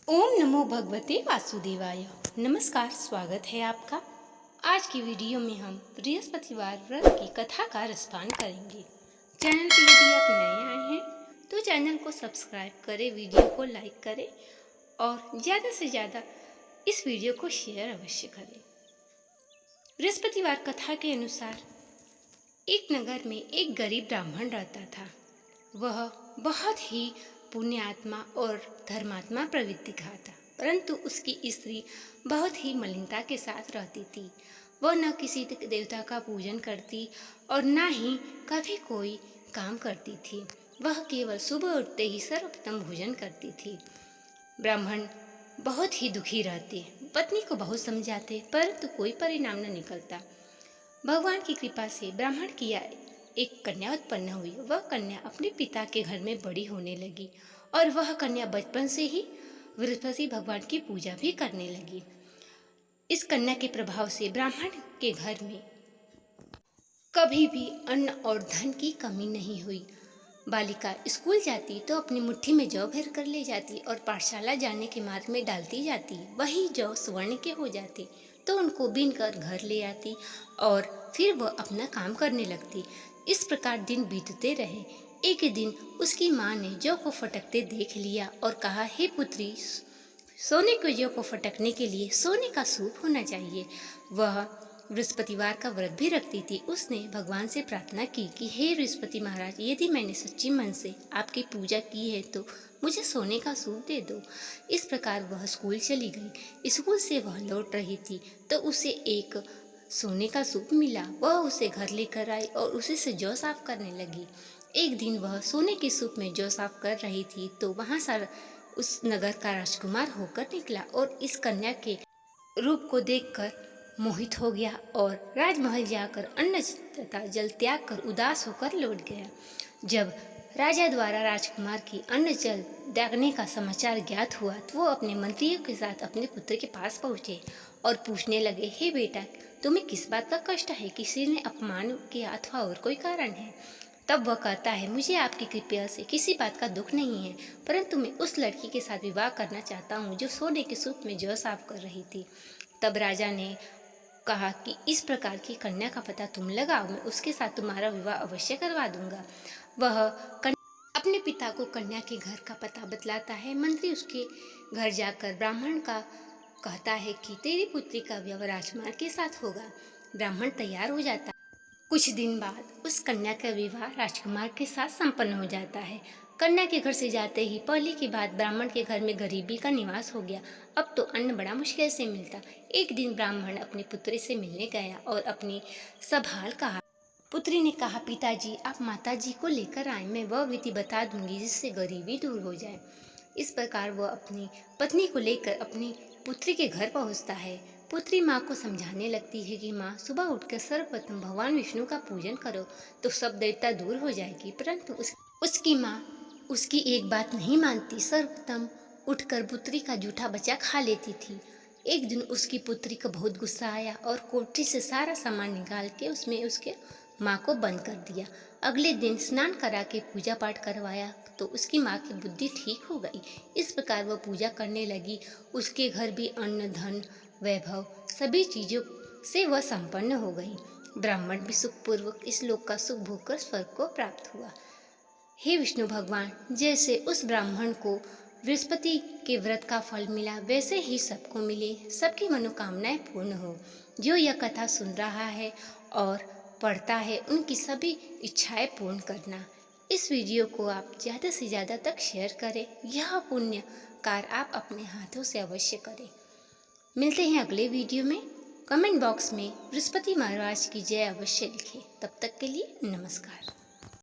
ओम नमो भगवते वासुदेवाय। नमस्कार, स्वागत है आपका। आज की वीडियो में हम बृहस्पतिवार व्रत की कथा का रसपान करेंगे। चैनल पर यदि आप नए आए हैं तो चैनल को सब्सक्राइब करें, वीडियो को लाइक करें और ज़्यादा से ज़्यादा इस वीडियो को शेयर अवश्य करें। बृहस्पतिवार कथा के अनुसार एक नगर में एक गरीब ब्राह्मण रहता था। वह बहुत ही पुण्यात्मा और धर्मात्मा प्रवृत्ति का था, परंतु उसकी स्त्री बहुत ही मलिनता के साथ रहती थी। वह न किसी देवता का पूजन करती और न ही कभी कोई काम करती थी। वह केवल सुबह उठते ही सर्वप्रथम भोजन करती थी। ब्राह्मण बहुत ही दुखी रहते, पत्नी को बहुत समझाते, परंतु कोई परिणाम न निकलता। भगवान की कृपा से ब्राह्मण की एक कन्या उत्पन्न हुई। वह कन्या अपने पिता के घर में बड़ी होने लगी और वह कन्या बचपन से ही बृहस्पति भगवान की पूजा भी करने लगी। इस कन्या के प्रभाव से ब्राह्मण के घर में कभी भी अन्न और धन की कमी नहीं हुई। बालिका स्कूल जाती तो अपनी मुट्ठी में जौ भर कर ले जाती और पाठशाला जाने के मार्ग में डालती जाती। वही जौ स्वर्ण के हो जाते तो उनको बीन कर घर ले आती और फिर वह अपना काम करने लगती। इस प्रकार दिन बीतते रहे। एक दिन उसकी माँ ने जौ को फटकते देख लिया और कहा, हे पुत्री, सोने के जौ को फटकने के लिए सोने का सूप होना चाहिए। वह बृहस्पतिवार का व्रत भी रखती थी। उसने भगवान से प्रार्थना की कि हे बृहस्पति महाराज, यदि मैंने सच्ची मन से आपकी पूजा की है तो मुझे सोने का सूप दे दो। इस प्रकार वह स्कूल चली गई। स्कूल से वह लौट रही थी तो उसे एक सोने का सूप मिला। वह उसे घर लेकर आई और उसी से जौ साफ करने लगी। एक दिन वह सोने के सूप में जौ साफ कर रही थी तो वहाँ से उस नगर का राजकुमार होकर निकला और इस कन्या के रूप को देखकर मोहित हो गया और राजमहल जाकर अन्न तथा जल त्याग कर उदास होकर लौट गया। जब राजा द्वारा राजकुमार की अन्न जल त्यागने का समाचार ज्ञात हुआ तो वो अपने मंत्रियों के साथ अपने पुत्र के पास पहुँचे और पूछने लगे, हे बेटा, तुम्हें किस बात का कष्ट है? किसी ने अपमान किया अथवा और कोई कारण है? तब वह कहता है, मुझे आपकी कृपा से किसी बात का दुख नहीं है, परंतु मैं उस लड़की के साथ विवाह करना चाहता हूँ जो सोने के सूप में जौ साफ कर रही थी। तब राजा ने कहा कि इस प्रकार की कन्या का पता तुम लगाओ, मैं उसके साथ तुम्हारा विवाह अवश्य करवा दूंगा। वह अपने पिता को कन्या के घर का पता बतलाता है। मंत्री उसके घर जाकर ब्राह्मण का कहता है कि तेरी पुत्री का विवाह राजकुमार के साथ होगा। ब्राह्मण तैयार हो जाता है। कुछ दिन बाद उस कन्या का विवाह राजकुमार के साथ संपन्न हो जाता है। कन्या के घर से जाते ही पहले की बात, ब्राह्मण के घर में गरीबी का निवास हो गया। अब तो अन्न बड़ा मुश्किल से मिलता। एक दिन ब्राह्मण अपने पुत्री से मिलने गया और अपनी सब हाल कहा। पुत्री ने कहा, पिताजी, आप माताजी को लेकर आए, मैं वह विधि बता दूंगी जिससे गरीबी दूर हो जाए। इस प्रकार वह अपनी पत्नी को लेकर अपनी पुत्री के घर पहुंचता है। पुत्री माँ को समझाने लगती है कि माँ, सुबह उठकर सर्वप्रथम भगवान विष्णु का पूजन करो तो सब दैत्यता दूर हो जाएगी। परंतु उसकी माँ उसकी एक बात नहीं मानती। सर्वप्रथम उठकर पुत्री का जूठा बच्चा खा लेती थी। एक दिन उसकी पुत्री को बहुत गुस्सा आया और कोठरी से सारा सामान निकाल के उसमें उसके माँ को बंद कर दिया। अगले दिन स्नान करा के पूजा पाठ करवाया तो उसकी माँ की बुद्धि ठीक हो गई। इस प्रकार वह पूजा करने लगी। उसके घर भी अन्न, धन, वैभव सभी चीज़ों से वह संपन्न हो गई। ब्राह्मण भी सुखपूर्वक इस लोक का सुख भोगकर स्वर्ग को प्राप्त हुआ। हे विष्णु भगवान, जैसे उस ब्राह्मण को बृहस्पति के व्रत का फल मिला वैसे ही सबको मिले, सबकी मनोकामनाएं पूर्ण हो। जो यह कथा सुन रहा है और पढ़ता है उनकी सभी इच्छाएं पूर्ण करना। इस वीडियो को आप ज़्यादा से ज़्यादा तक शेयर करें। यह पुण्य कार्य आप अपने हाथों से अवश्य करें। मिलते हैं अगले वीडियो में। कमेंट बॉक्स में बृहस्पति महाराज की जय अवश्य लिखें। तब तक के लिए नमस्कार।